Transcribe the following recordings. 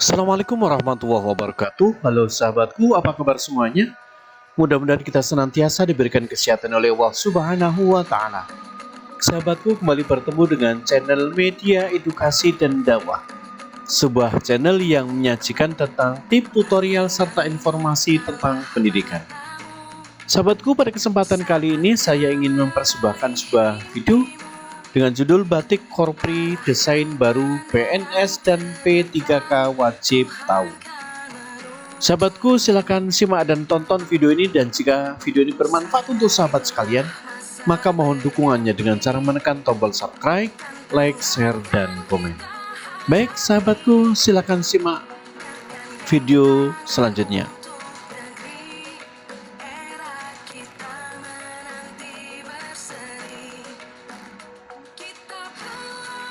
Assalamualaikum warahmatullahi wabarakatuh. Halo sahabatku, apa kabar semuanya? Mudah-mudahan kita senantiasa diberikan kesehatan oleh Allah Subhanahu wa Ta'ala. Sahabatku, kembali bertemu dengan channel Media Edukasi dan Dakwah, sebuah channel yang menyajikan tentang tips tutorial serta informasi tentang pendidikan. Sahabatku, pada kesempatan kali ini saya ingin mempersembahkan sebuah video dengan judul Batik Korpri Desain Baru PNS dan P3K Wajib Tahu. Sahabatku, silakan simak dan tonton video ini, dan jika video ini bermanfaat untuk sahabat sekalian, maka mohon dukungannya dengan cara menekan tombol subscribe, like, share, dan komen. Baik sahabatku, silakan simak video selanjutnya.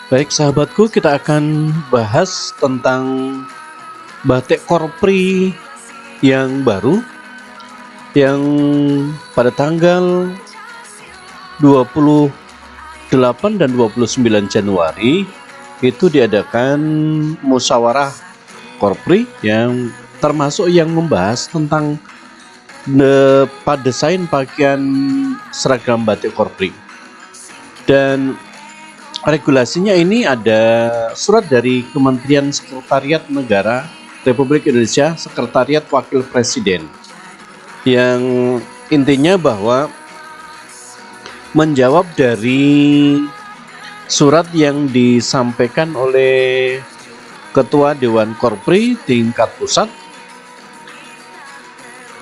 Baik sahabatku, kita akan bahas tentang batik korpri yang baru yang pada tanggal 28 dan 29 Januari itu diadakan musyawarah korpri yang termasuk yang membahas tentang desain pakaian seragam batik korpri. Dan regulasinya ini ada surat dari Kementerian Sekretariat Negara Republik Indonesia, Sekretariat Wakil Presiden, yang intinya bahwa menjawab dari surat yang disampaikan oleh Ketua Dewan Korpri tingkat pusat,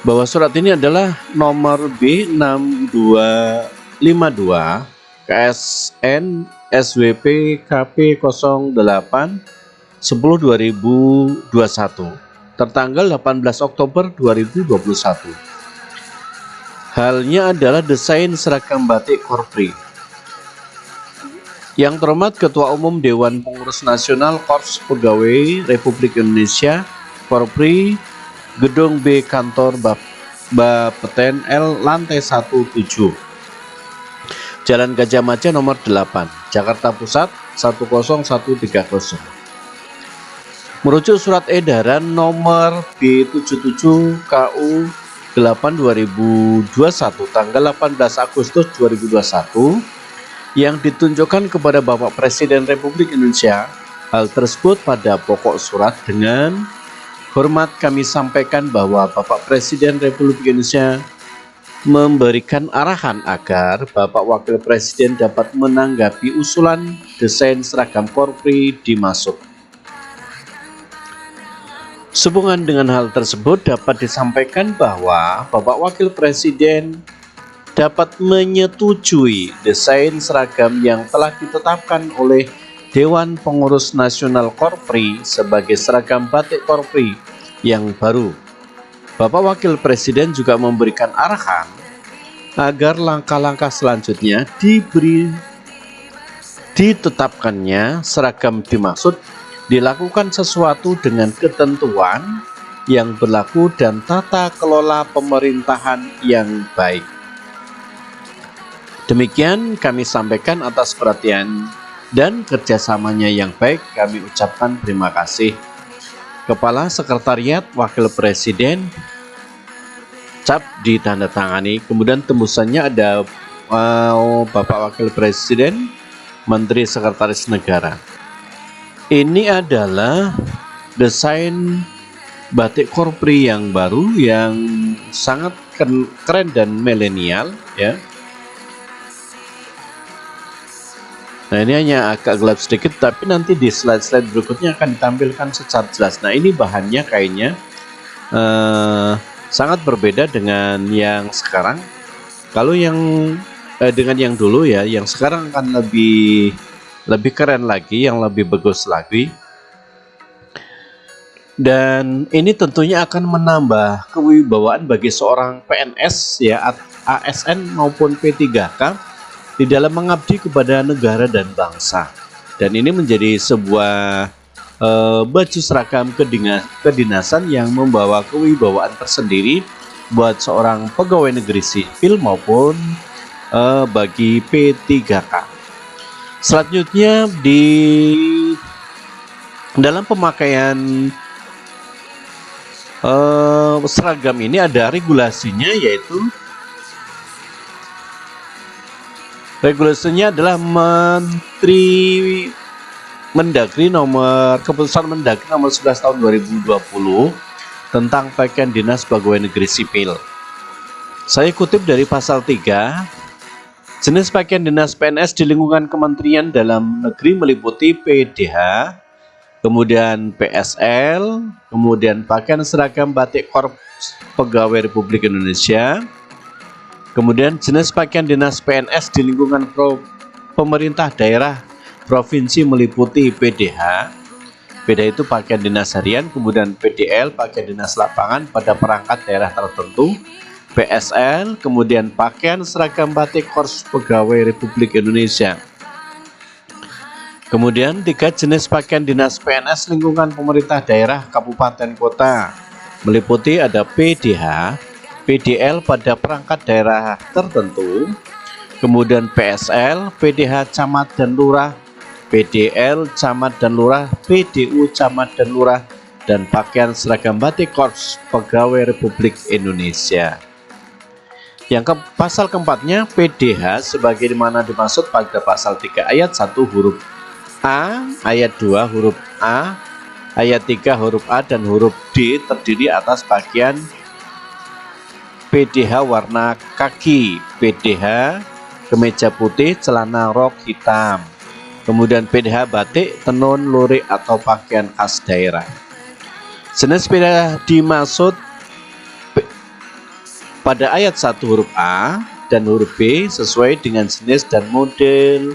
bahwa surat ini adalah nomor B6252 KSN SWP KP 08 10 2021 tertanggal 18 Oktober 2021. Halnya adalah desain seragam batik korpri. Yang terhormat Ketua Umum Dewan Pengurus Nasional Korps Pegawai Republik Indonesia Korpri, Gedung B Kantor Bapeten L lantai 17, Jalan Gajah Mada nomor 8, Jakarta Pusat 10130. Merujuk surat edaran nomor B77 KU 8 2021 tanggal 18 Agustus 2021 yang ditunjukkan kepada Bapak Presiden Republik Indonesia. Hal tersebut pada pokok surat dengan hormat kami sampaikan bahwa Bapak Presiden Republik Indonesia memberikan arahan agar Bapak Wakil Presiden dapat menanggapi usulan desain seragam korpri dimaksud. Sehubungan dengan hal tersebut dapat disampaikan bahwa Bapak Wakil Presiden dapat menyetujui desain seragam yang telah ditetapkan oleh Dewan Pengurus Nasional Korpri sebagai seragam batik korpri yang baru. Bapak Wakil Presiden juga memberikan arahan agar langkah-langkah selanjutnya ditetapkannya seragam dimaksud dilakukan sesuatu dengan ketentuan yang berlaku dan tata kelola pemerintahan yang baik. Demikian kami sampaikan, atas perhatian dan kerjasamanya yang baik kami ucapkan terima kasih. Kepala Sekretariat Wakil Presiden, cap ditandatangani. Kemudian tembusannya ada Bapak Wakil Presiden, Menteri Sekretaris Negara. Ini adalah desain batik korpri yang baru yang sangat keren dan milenial, ya. Nah, ini hanya agak gelap sedikit, tapi nanti di slide-slide berikutnya akan ditampilkan secara jelas. Nah, ini bahannya kayaknya sangat berbeda dengan yang sekarang. Kalau yang dengan yang dulu, ya, yang sekarang akan lebih keren lagi, yang lebih bagus lagi. Dan ini tentunya akan menambah kewibawaan bagi seorang PNS, ya, ASN maupun P3K di dalam mengabdi kepada negara dan bangsa. Dan ini menjadi sebuah baju seragam kedinasan yang membawa kewibawaan tersendiri buat seorang pegawai negeri sipil maupun bagi P3K. Selanjutnya, di dalam pemakaian seragam ini ada regulasinya, yaitu regulasinya adalah keputusan Mendagri nomor 11 tahun 2020 tentang pakaian dinas pegawai negeri sipil. Saya kutip dari pasal 3. Jenis pakaian dinas PNS di lingkungan Kementerian Dalam Negeri meliputi PDH, kemudian PSL, kemudian pakaian seragam batik Korps Pegawai Republik Indonesia. Kemudian jenis pakaian dinas PNS di lingkungan pemerintah daerah provinsi meliputi PDH. PDH itu pakaian dinas harian, kemudian PDL pakaian dinas lapangan pada perangkat daerah tertentu. PSL, kemudian pakaian seragam batik Korps Pegawai Republik Indonesia. Kemudian 3 jenis pakaian dinas PNS lingkungan pemerintah daerah kabupaten kota meliputi ada PDH, PDL pada perangkat daerah tertentu, kemudian PSL, PDH camat dan lurah, PDL camat dan lurah, PDU camat dan lurah, dan pakaian seragam batik Korps Pegawai Republik Indonesia. Yang pasal keempatnya PDH sebagaimana dimaksud pada pasal 3 ayat 1 huruf A, ayat 2 huruf A, ayat 3 huruf A dan huruf D terdiri atas bagian PDH warna kaki, PDH kemeja putih, celana rok hitam, kemudian PDH batik, tenun, lurik atau pakaian khas daerah. Jenis PDH dimaksud pada ayat 1 huruf A dan huruf B sesuai dengan jenis dan model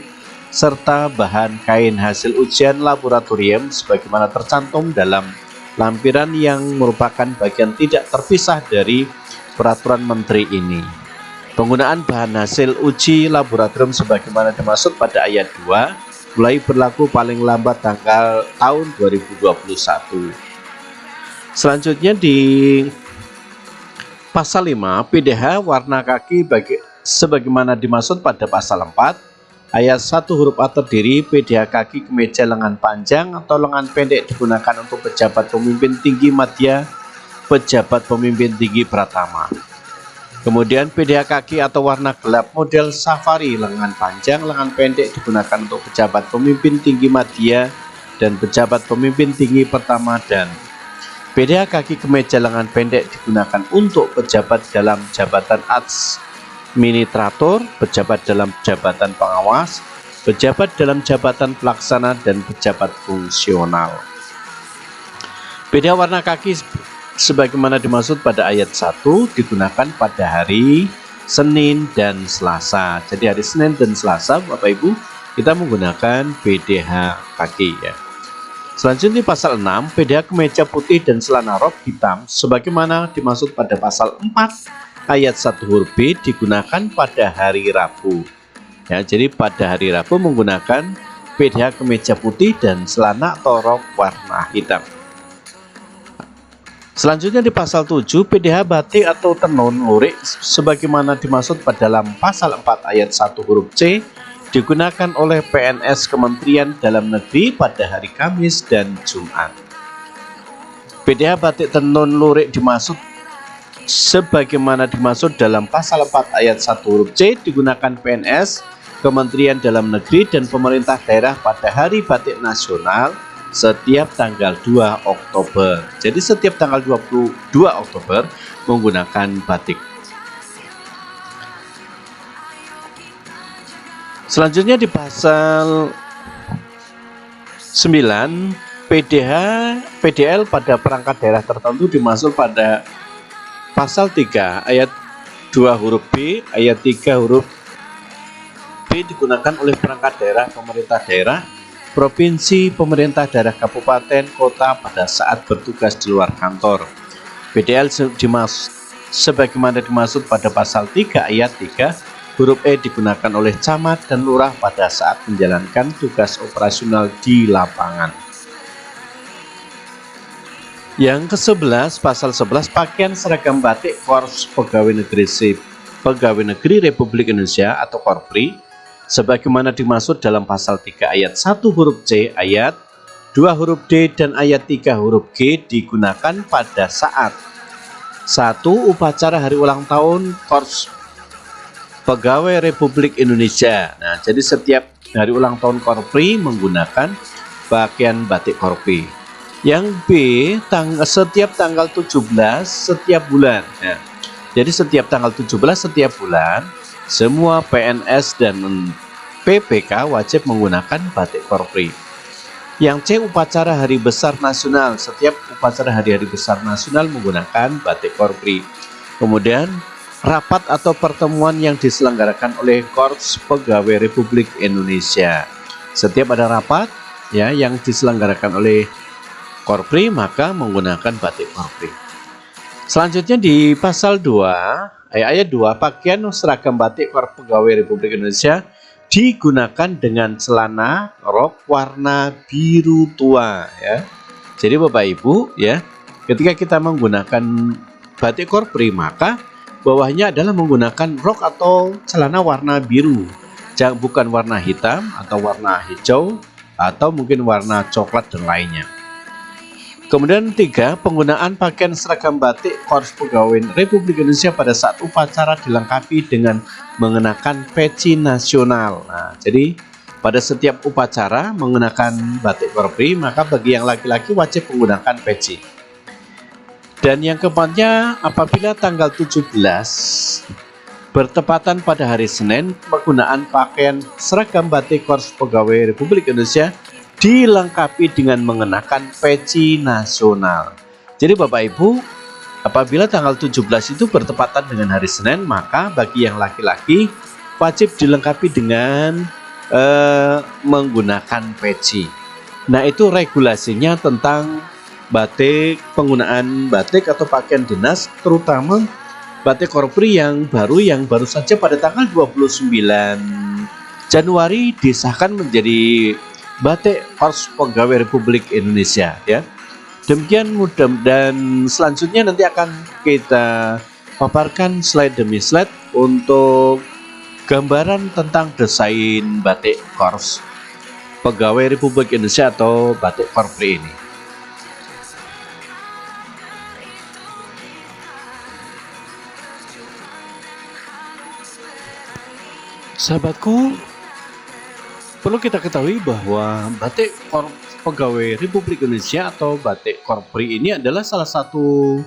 serta bahan kain hasil ujian laboratorium sebagaimana tercantum dalam lampiran yang merupakan bagian tidak terpisah dari peraturan menteri ini. Penggunaan bahan hasil uji laboratorium sebagaimana dimaksud pada ayat 2 mulai berlaku paling lambat tanggal tahun 2021. Selanjutnya di pasal 5, PDH warna kaki sebagaimana dimaksud pada pasal 4, ayat 1 huruf A terdiri PDH kaki kemeja lengan panjang atau lengan pendek digunakan untuk pejabat pemimpin tinggi madya, pejabat pemimpin tinggi pratama. Kemudian PDH kaki atau warna gelap model safari lengan panjang, lengan pendek digunakan untuk pejabat pemimpin tinggi madya dan pejabat pemimpin tinggi pertama, dan PDH kaki kemeja lengan pendek digunakan untuk pejabat dalam jabatan administrator, pejabat dalam jabatan pengawas, pejabat dalam jabatan pelaksana, dan pejabat fungsional. PDH warna kaki sebagaimana dimaksud pada ayat 1 digunakan pada hari Senin dan Selasa. Jadi hari Senin dan Selasa Bapak Ibu kita menggunakan PDH kaki ya. Selanjutnya pasal 6, PDH kemeja putih dan celana rok hitam sebagaimana dimaksud pada pasal 4 ayat 1 huruf B digunakan pada hari Rabu. Ya, jadi pada hari Rabu menggunakan PDH kemeja putih dan celana atau rok warna hitam. Selanjutnya di pasal 7, PDH batik atau tenun lurik sebagaimana dimaksud pada dalam pasal 4 ayat 1 huruf C digunakan oleh PNS Kementerian Dalam Negeri pada hari Kamis dan Jumat. PDH batik tenun lurik dimaksud sebagaimana dimaksud dalam pasal 4 ayat 1 huruf C digunakan PNS Kementerian Dalam Negeri dan pemerintah daerah pada Hari Batik Nasional setiap tanggal 2 Oktober. Jadi setiap tanggal 22 Oktober menggunakan batik. Selanjutnya di pasal 9, PDL pada perangkat daerah tertentu dimaksud pada pasal 3 ayat 2 huruf B, ayat 3 huruf B digunakan oleh perangkat daerah pemerintah daerah, provinsi, pemerintah daerah kabupaten, kota pada saat bertugas di luar kantor. PDL sebagaimana dimaksud pada pasal 3 ayat 3 huruf E digunakan oleh camat dan lurah pada saat menjalankan tugas operasional di lapangan. Yang ke-11, pasal 11, pakaian seragam batik Korps Pegawai Negeri Republik Indonesia atau Korpri sebagaimana dimaksud dalam pasal 3 ayat 1 huruf C ayat 2 huruf D dan ayat 3 huruf G digunakan pada saat 1. Upacara hari ulang tahun Korps Pegawai Republik Indonesia. Nah, jadi setiap hari ulang tahun Korpri menggunakan pakaian batik Korpri. Yang B, setiap tanggal 17 setiap bulan. Nah, jadi setiap tanggal 17 setiap bulan, semua PNS dan PPK wajib menggunakan batik Korpri. Yang C, upacara hari besar nasional. Setiap upacara hari-hari besar nasional menggunakan batik Korpri. Kemudian rapat atau pertemuan yang diselenggarakan oleh Korps Pegawai Republik Indonesia. Setiap ada rapat ya yang diselenggarakan oleh Korpri maka menggunakan batik Korpri. Selanjutnya di pasal 2 ayat 2, pakaian seragam batik Korps Pegawai Republik Indonesia digunakan dengan celana rok warna biru tua ya. Jadi Bapak Ibu ya, ketika kita menggunakan batik Korpri maka bawahnya adalah menggunakan rok atau celana warna biru, bukan warna hitam atau warna hijau atau mungkin warna coklat dan lainnya. Kemudian 3, penggunaan pakaian seragam batik Korps Pegawai Republik Indonesia pada saat upacara dilengkapi dengan mengenakan peci nasional. Nah, jadi pada setiap upacara mengenakan batik Korpri, maka bagi yang laki-laki wajib menggunakan peci. Dan yang keempatnya, apabila tanggal 17 bertepatan pada hari Senin, penggunaan pakaian seragam batik Korps Pegawai Republik Indonesia dilengkapi dengan mengenakan peci nasional. Jadi Bapak Ibu, apabila tanggal 17 itu bertepatan dengan hari Senin, maka bagi yang laki-laki wajib dilengkapi dengan menggunakan peci. Nah, itu regulasinya tentang batik, penggunaan batik atau pakaian dinas, terutama batik Korpri yang baru saja pada tanggal 29 Januari disahkan menjadi batik Korps Pegawai Republik Indonesia ya. Demikian mudah, dan selanjutnya nanti akan kita paparkan slide demi slide untuk gambaran tentang desain batik Korps Pegawai Republik Indonesia atau batik Korpri ini. Sahabatku, perlu kita ketahui bahwa batik Pegawai Republik Indonesia atau batik Korpri ini adalah salah satu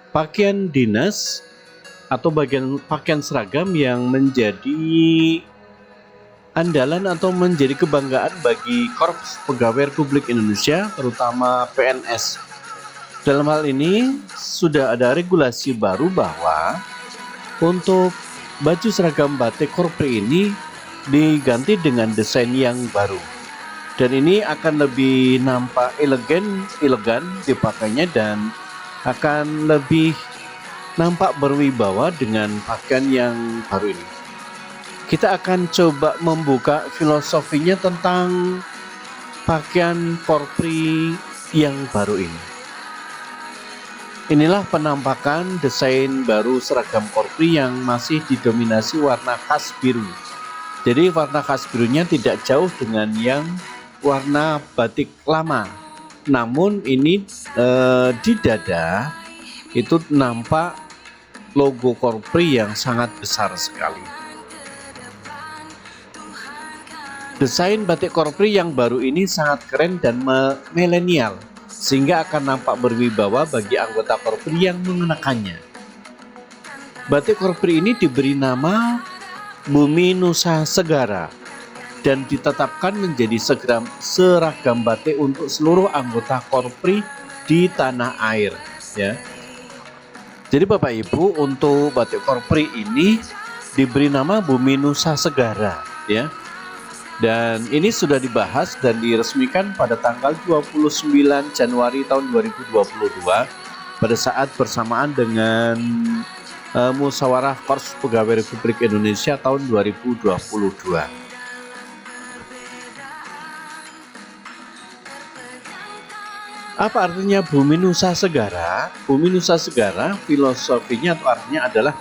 pakaian dinas atau pakaian seragam yang menjadi andalan atau menjadi kebanggaan bagi Korps Pegawai Republik Indonesia, terutama PNS. Dalam hal ini sudah ada regulasi baru bahwa untuk baju seragam batik Korpri ini diganti dengan desain yang baru, dan ini akan lebih nampak elegan dipakainya dan akan lebih nampak berwibawa dengan pakaian yang baru ini. Kita akan coba membuka filosofinya tentang pakaian Korpri yang baru ini. Inilah penampakan desain baru seragam Korpri yang masih didominasi warna khas biru. Jadi warna khas birunya tidak jauh dengan yang warna batik lama. Namun ini di dada itu nampak logo Korpri yang sangat besar sekali. Desain batik Korpri yang baru ini sangat keren dan milenial, sehingga akan nampak berwibawa bagi anggota Korpri yang mengenakannya. Batik Korpri ini diberi nama Bumi Nusa Segara dan ditetapkan menjadi seragam batik untuk seluruh anggota Korpri di tanah air ya. Jadi Bapak Ibu, untuk batik Korpri ini diberi nama Bumi Nusa Segara ya. Dan ini sudah dibahas dan diresmikan pada tanggal 29 Januari tahun 2022 pada saat bersamaan dengan Musyawarah Korps Pegawai Republik Indonesia tahun 2022. Apa artinya Bumi Nusa Segara? Bumi Nusa Segara filosofinya atau artinya adalah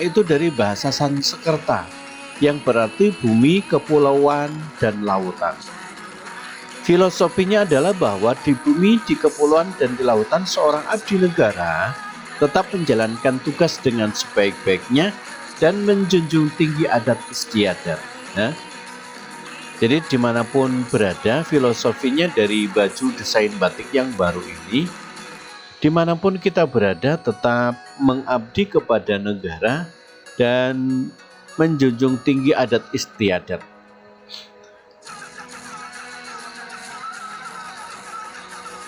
itu dari bahasa Sanskerta yang berarti bumi, kepulauan, dan lautan. Filosofinya adalah bahwa di bumi, di kepulauan, dan di lautan seorang abdi negara tetap menjalankan tugas dengan sebaik-baiknya dan menjunjung tinggi adat istiadat. Nah, jadi dimanapun berada, filosofinya dari baju desain batik yang baru ini, dimanapun kita berada tetap mengabdi kepada negara dan menjunjung tinggi adat istiadat.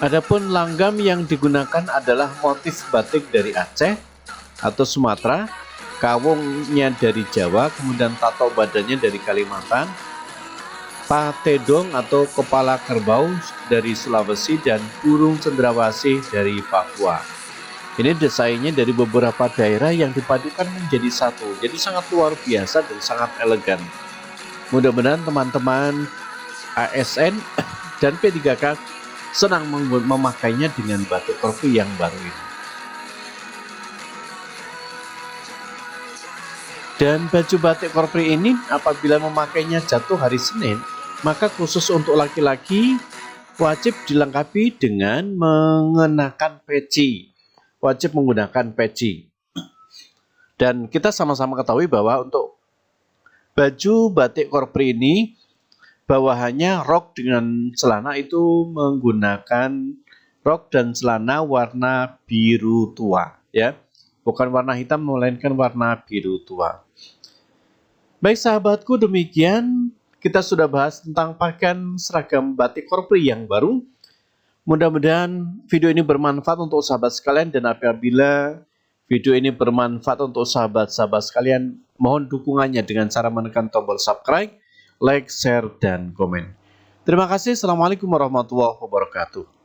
Adapun langgam yang digunakan adalah motif batik dari Aceh atau Sumatera, kawungnya dari Jawa, kemudian tato badannya dari Kalimantan, patedong atau kepala kerbau dari Sulawesi, dan burung cendrawasih dari Papua. Ini desainnya dari beberapa daerah yang dipadukan menjadi satu, jadi sangat luar biasa dan sangat elegan. Mudah-mudahan teman-teman ASN dan P3K senang memakainya dengan batik korpi yang baru ini. Dan baju batik korpi ini apabila memakainya jatuh hari Senin, maka khusus untuk laki-laki wajib dilengkapi dengan mengenakan peci. Wajib menggunakan peci. Dan kita sama-sama ketahui bahwa untuk baju batik korpi ini bawahannya rok dengan celana itu menggunakan rok dan celana warna biru tua, ya, bukan warna hitam melainkan warna biru tua. Baik sahabatku, demikian kita sudah bahas tentang pakaian seragam batik korpri yang baru. Mudah-mudahan video ini bermanfaat untuk sahabat sekalian, dan apabila video ini bermanfaat untuk sahabat-sahabat sekalian, mohon dukungannya dengan cara menekan tombol subscribe, like, share, dan komen. Terima kasih. Assalamualaikum warahmatullahi wabarakatuh.